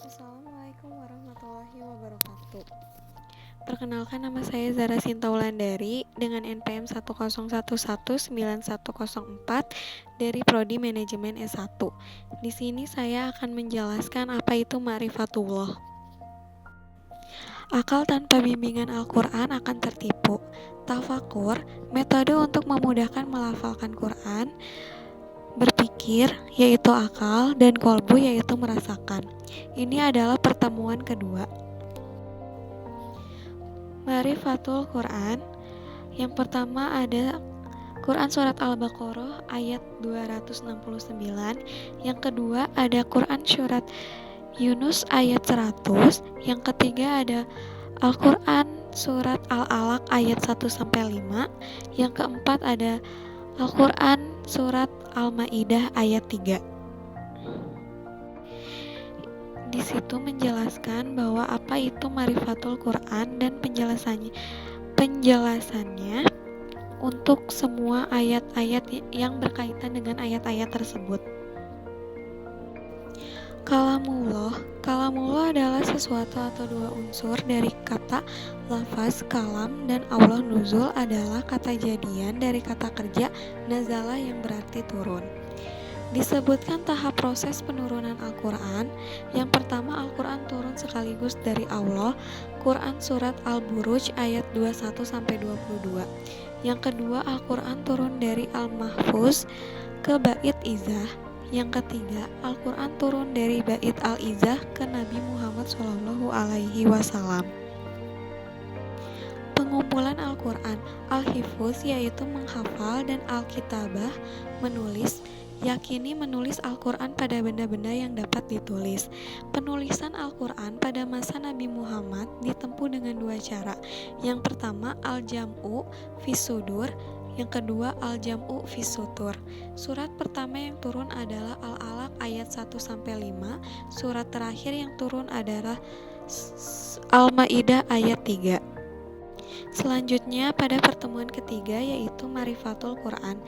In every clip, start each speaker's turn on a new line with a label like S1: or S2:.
S1: Assalamualaikum warahmatullahi wabarakatuh. Perkenalkan, nama saya Zara Sinta Wulandari dengan NPM 1011914 dari Prodi Manajemen S1. Di sini saya akan menjelaskan apa itu ma'rifatullah. Akal tanpa bimbingan Al-Quran akan tertipu. Tafakur, metode untuk memudahkan melafalkan Quran. Berpikir, yaitu akal, dan kolbu, yaitu merasakan. Ini adalah pertemuan kedua. Ma'rifatul Quran. Yang pertama ada Quran Surat Al-Baqarah ayat 269. Yang kedua ada Quran Surat Yunus ayat 100. Yang ketiga ada Al-Quran Surat Al-Alaq ayat 1-5. Yang keempat ada Al-Quran Surat Al-Ma'idah ayat 3. Di situ menjelaskan bahwa apa itu Ma'rifatul Quran dan penjelasannya untuk semua ayat-ayat yang berkaitan dengan ayat-ayat tersebut. Kalamullah adalah sesuatu atau dua unsur dari kata lafaz kalam, dan Allah nuzul adalah kata jadian dari kata kerja nazala yang berarti turun. Disebutkan tahap proses penurunan Al-Quran. Yang pertama, Al-Quran turun sekaligus dari Allah, Quran Surat Al-Buruj ayat 21-22. Yang kedua, Al-Quran turun dari Al-Mahfuz ke Bait Izzah. Yang ketiga, Al-Quran turun dari Bait Al-Izzah ke Nabi Muhammad SAW. Pengumpulan Al-Quran. Al-Hifuz yaitu menghafal, dan Al-Kitabah menulis. Yakini menulis Al-Quran pada benda-benda yang dapat ditulis. Penulisan Al-Quran pada masa Nabi Muhammad ditempuh dengan dua cara. Yang pertama, Al-Jam'u fis Sudur. Yang kedua, Al-Jam'u fis Sutur. Surat pertama yang turun adalah Al-Alaq ayat 1-5. Surat terakhir yang turun adalah Al-Ma'idah ayat 3. Selanjutnya pada pertemuan ketiga yaitu Ma'rifatul Quran.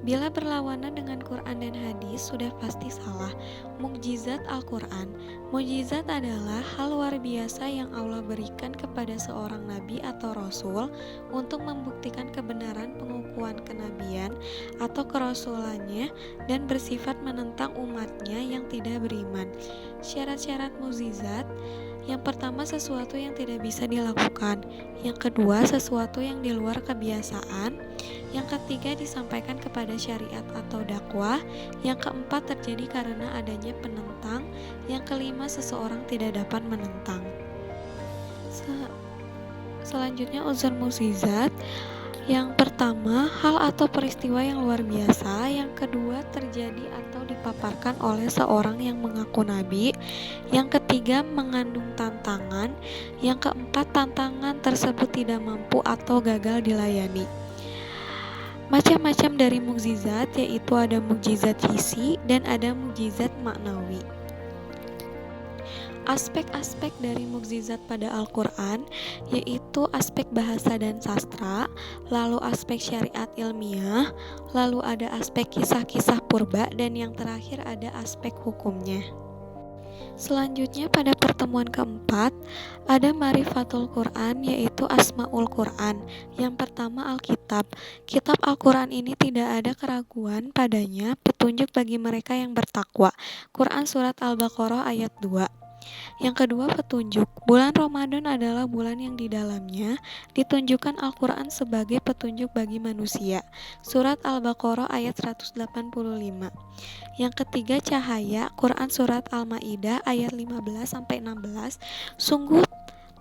S1: Bila berlawanan dengan Quran dan hadis sudah pasti salah. Mukjizat Al-Quran. Mukjizat adalah hal luar biasa yang Allah berikan kepada seorang nabi atau rasul untuk membuktikan kebenaran pengukuhan kenabian atau kerasulannya dan bersifat menentang umatnya yang tidak beriman. Syarat-syarat mukjizat. Yang pertama, sesuatu yang tidak bisa dilakukan. Yang kedua, sesuatu yang di luar kebiasaan. Yang ketiga, disampaikan kepada syariat atau dakwah. Yang keempat, terjadi karena adanya penentang. Yang kelima, seseorang tidak dapat menentang. Selanjutnya, unsur mukjizat. Yang pertama, hal atau peristiwa yang luar biasa. Yang kedua, terjadi atau dipaparkan oleh seorang yang mengaku nabi. Yang ketiga, mengandung tantangan. Yang keempat, tantangan tersebut tidak mampu atau gagal dilayani. Macam-macam dari mukjizat, yaitu ada mukjizat hisi dan ada mukjizat maknawi. Aspek-aspek dari mukjizat pada Al-Quran yaitu aspek bahasa dan sastra, lalu aspek syariat ilmiah, lalu ada aspek kisah-kisah purba, dan yang terakhir ada aspek hukumnya. Selanjutnya pada pertemuan keempat ada Ma'rifatul Quran yaitu Asmaul Quran. Yang pertama, Alkitab. Kitab Al-Quran ini tidak ada keraguan padanya, petunjuk bagi mereka yang bertakwa. Quran Surat Al-Baqarah ayat 2. Yang kedua, petunjuk. Bulan Ramadan adalah bulan yang di dalamnya ditunjukkan Al-Quran sebagai petunjuk bagi manusia. Surat Al-Baqarah ayat 185. Yang ketiga, cahaya. Quran Surat Al-Ma'idah ayat 15-16. Sungguh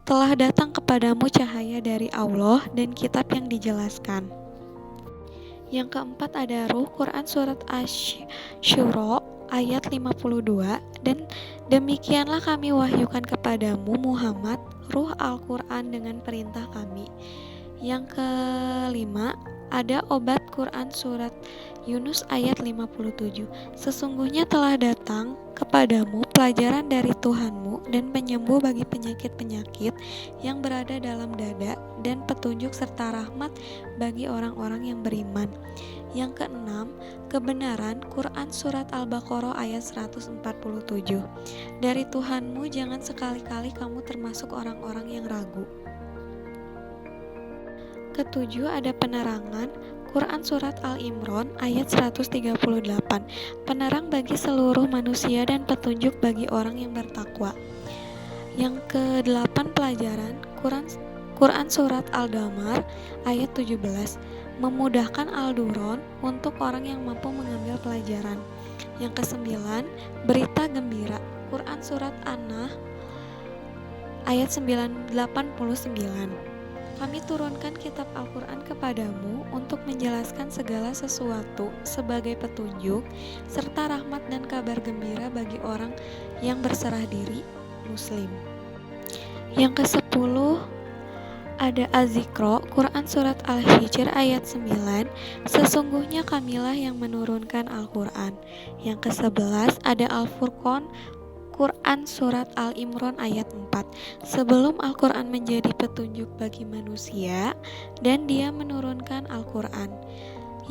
S1: telah datang kepadamu cahaya dari Allah dan kitab yang dijelaskan. Yang keempat ada ruh. Quran Surat Asy-Syura ayat 52. Dan demikianlah kami wahyukan kepadamu Muhammad ruh Al-Quran dengan perintah kami. Yang kelima ada obat. Quran Surat Yunus ayat 57. Sesungguhnya telah datang kepadamu pelajaran dari Tuhanmu dan penyembuh bagi penyakit-penyakit yang berada dalam dada dan petunjuk serta rahmat bagi orang-orang yang beriman. Yang keenam, kebenaran Quran Surat Al-Baqarah ayat 147. Dari Tuhanmu jangan sekali-kali kamu termasuk orang-orang yang ragu. Ketujuh, ada penerangan Quran Surat Al-Imran ayat 138. Penerang bagi seluruh manusia dan petunjuk bagi orang yang bertakwa. Yang kedelapan, pelajaran Quran Surat Al-Damar ayat 17. Memudahkan Al-Duron untuk orang yang mampu mengambil pelajaran. Yang kesembilan, berita gembira Quran Surat An-Nahl ayat 89. Kami turunkan kitab Al-Quran kepadamu untuk menjelaskan segala sesuatu sebagai petunjuk, serta rahmat dan kabar gembira bagi orang yang berserah diri, Muslim. Yang ke-10, ada Az-Zikra, Quran Surat Al-Hijr ayat 9. Sesungguhnya kamilah yang menurunkan Al-Quran. Yang ke-11, ada Al-Furqan, Quran Surat Al-Imran ayat 4. Sebelum Al-Quran menjadi petunjuk bagi manusia dan dia menurunkan Al-Quran.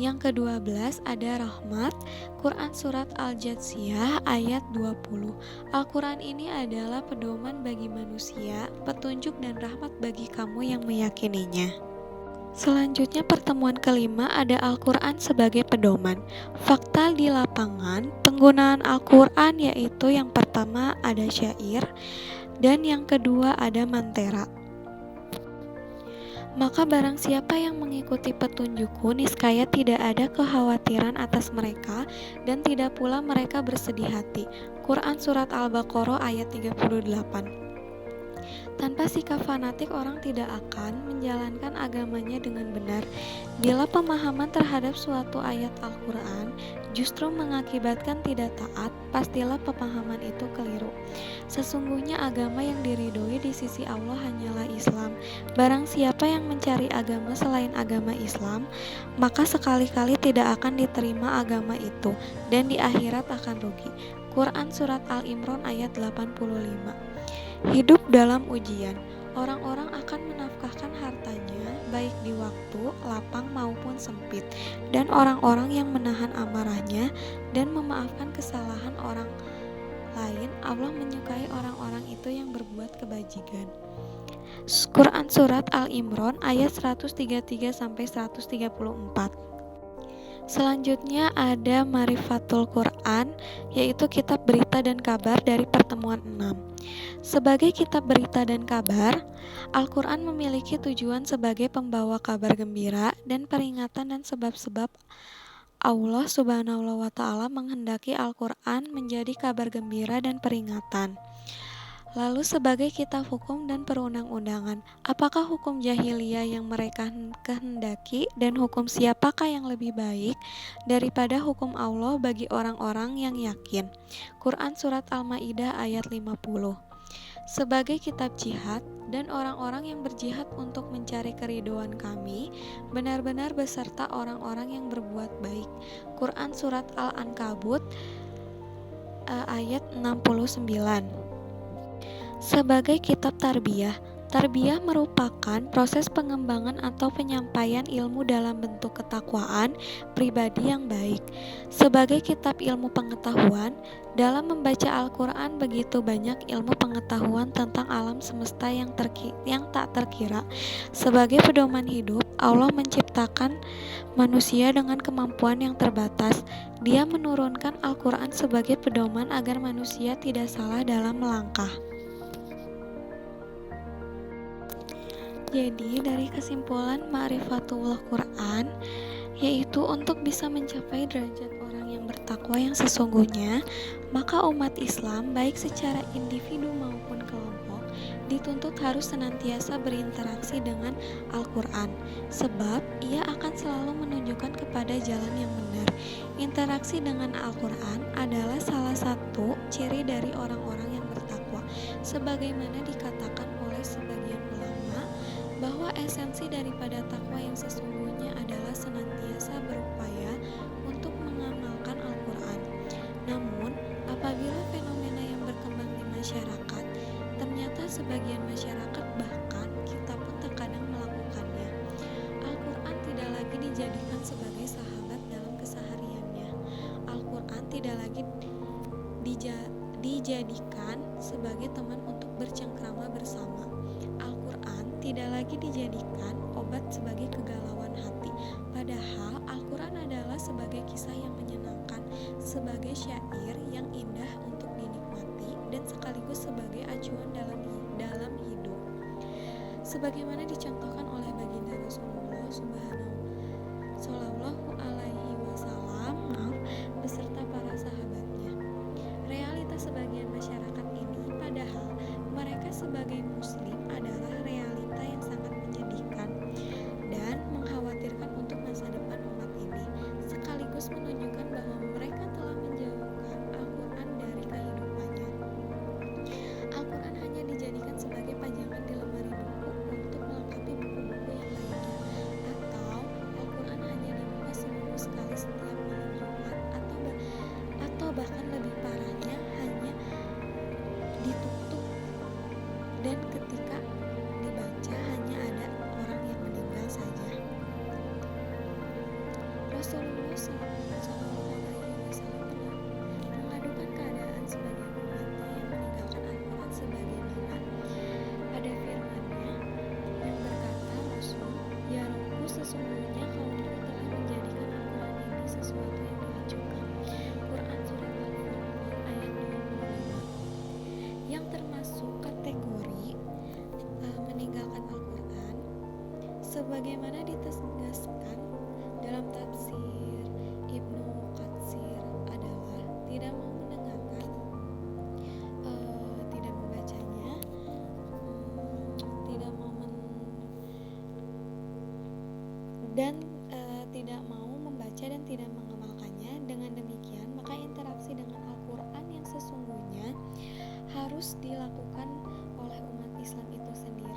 S1: Yang ke-12, ada Rahmat, Quran Surat Al-Jathiyah ayat 20. Al-Quran ini adalah pedoman bagi manusia, petunjuk dan rahmat bagi kamu yang meyakininya. Selanjutnya, pertemuan kelima, ada Al-Quran sebagai pedoman. Fakta di lapangan penggunaan Al-Quran yaitu yang pertama ada syair dan yang kedua ada mantera. Maka barang siapa yang mengikuti petunjukku, niscaya tidak ada kekhawatiran atas mereka dan tidak pula mereka bersedih hati. Quran Surat Al-Baqarah ayat 38. Tanpa sikap fanatik, orang tidak akan menjalankan agamanya dengan benar. Bila pemahaman terhadap suatu ayat Al-Quran justru mengakibatkan tidak taat, pastilah pemahaman itu keliru. Sesungguhnya agama yang diridhoi di sisi Allah hanyalah Islam. Barang siapa yang mencari agama selain agama Islam, maka sekali-kali tidak akan diterima agama itu, dan di akhirat akan rugi. Quran Surat Al-Imran ayat 85. Hidup dalam ujian. Orang-orang akan menafkahkan hartanya baik di waktu lapang maupun sempit, dan orang-orang yang menahan amarahnya dan memaafkan kesalahan orang lain, Allah menyukai orang-orang itu yang berbuat kebajikan. Quran Surat Al-Imran ayat 133-134. Selanjutnya ada Marifatul Quran, yaitu kitab berita dan kabar dari pertemuan 6. Sebagai kitab berita dan kabar, Al-Quran memiliki tujuan sebagai pembawa kabar gembira dan peringatan dan sebab-sebab Allah Subhanahu wa Ta'ala menghendaki Al-Quran menjadi kabar gembira dan peringatan. Lalu sebagai kitab hukum dan perundang-undangan, apakah hukum jahiliyah yang mereka kehendaki dan hukum siapakah yang lebih baik daripada hukum Allah bagi orang-orang yang yakin? Quran Surat Al-Ma'idah ayat 50. Sebagai kitab jihad dan orang-orang yang berjihad untuk mencari keridhaan kami benar-benar beserta orang-orang yang berbuat baik. Quran Surat Al-Ankabut ayat 69. Sebagai kitab tarbiyah, tarbiyah merupakan proses pengembangan atau penyampaian ilmu dalam bentuk ketakwaan pribadi yang baik. Sebagai kitab ilmu pengetahuan, dalam membaca Al-Quran begitu banyak ilmu pengetahuan tentang alam semesta yang tak terkira. Sebagai pedoman hidup, Allah menciptakan manusia dengan kemampuan yang terbatas. Dia menurunkan Al-Quran sebagai pedoman agar manusia tidak salah dalam melangkah. Jadi dari kesimpulan Ma'rifatullah Quran, yaitu untuk bisa mencapai derajat orang yang bertakwa yang sesungguhnya, maka umat Islam baik secara individu maupun kelompok dituntut harus senantiasa berinteraksi dengan Al-Quran, sebab ia akan selalu menunjukkan kepada jalan yang benar. Interaksi dengan Al-Quran adalah salah satu ciri dari orang-orang yang bertakwa, sebagaimana dikatakan oleh sebagian ulama bahwa esensi daripada takwa yang sesungguhnya adalah senantiasa berupaya untuk mengamalkan Al-Quran. Namun, apabila fenomena yang berkembang di masyarakat, ternyata sebagian masyarakat bahkan kita pun terkadang melakukannya. Al-Quran tidak lagi dijadikan sebagai sahabat dalam tidak lagi dijadikan sebagai teman untuk bercengkrama bersama. Al-Quran tidak lagi dijadikan obat sebagai kegalauan hati. Padahal Al-Quran adalah sebagai kisah yang menyenangkan, sebagai syair yang indah untuk dinikmati, dan sekaligus sebagai acuan dalam hidup. Sebagaimana dicontohkan oleh baginda Rasulullah Shallallahu Alaihi Wasallam beserta para sahabatnya. Realitas sebagian masyarakat ini, padahal mereka sebagai muslim, adalah realita yang sangat menyedihkan dan mengkhawatirkan untuk masa depan umat ini, sekaligus menunjukkan bahwa mereka telah menjauhkan Al-Quran dari kehidupannya. Al-Quran hanya dijadikan sebagai pajangan di lemari buku untuk melengkapi buku-buku yang lainnya, atau Al-Quran hanya dibuka seminggu sekali setiap malam Jumat, atau bahkan lebih parahnya hanya ditutup, dan ketika dibaca hanya ada orang yang meninggal saja. Rasulullah SAW pernah mengadukan keadaan sebagian umatnya yang meninggalkan Al-Quran sebagaimana pada firman-Nya yang berkata, Rasul, ya Robku, sesungguhnya kaumku telah menjadikan Al-Quran ini sesuatu yang diacuhkan. Quran Surat Al-Furqan ayat 25, yang termasuk kategori meninggalkan Al-Quran, sebagaimana ditegaskan dalam tafsir Ibnu Katsir, adalah tidak mau mendengarkan, tidak membacanya, tidak mau tidak mau membaca dan tidak mengamalkannya. Dengan demikian, maka interaksi dengan Al-Quran yang sesungguhnya harus dilakukan oleh umat Islam itu sendiri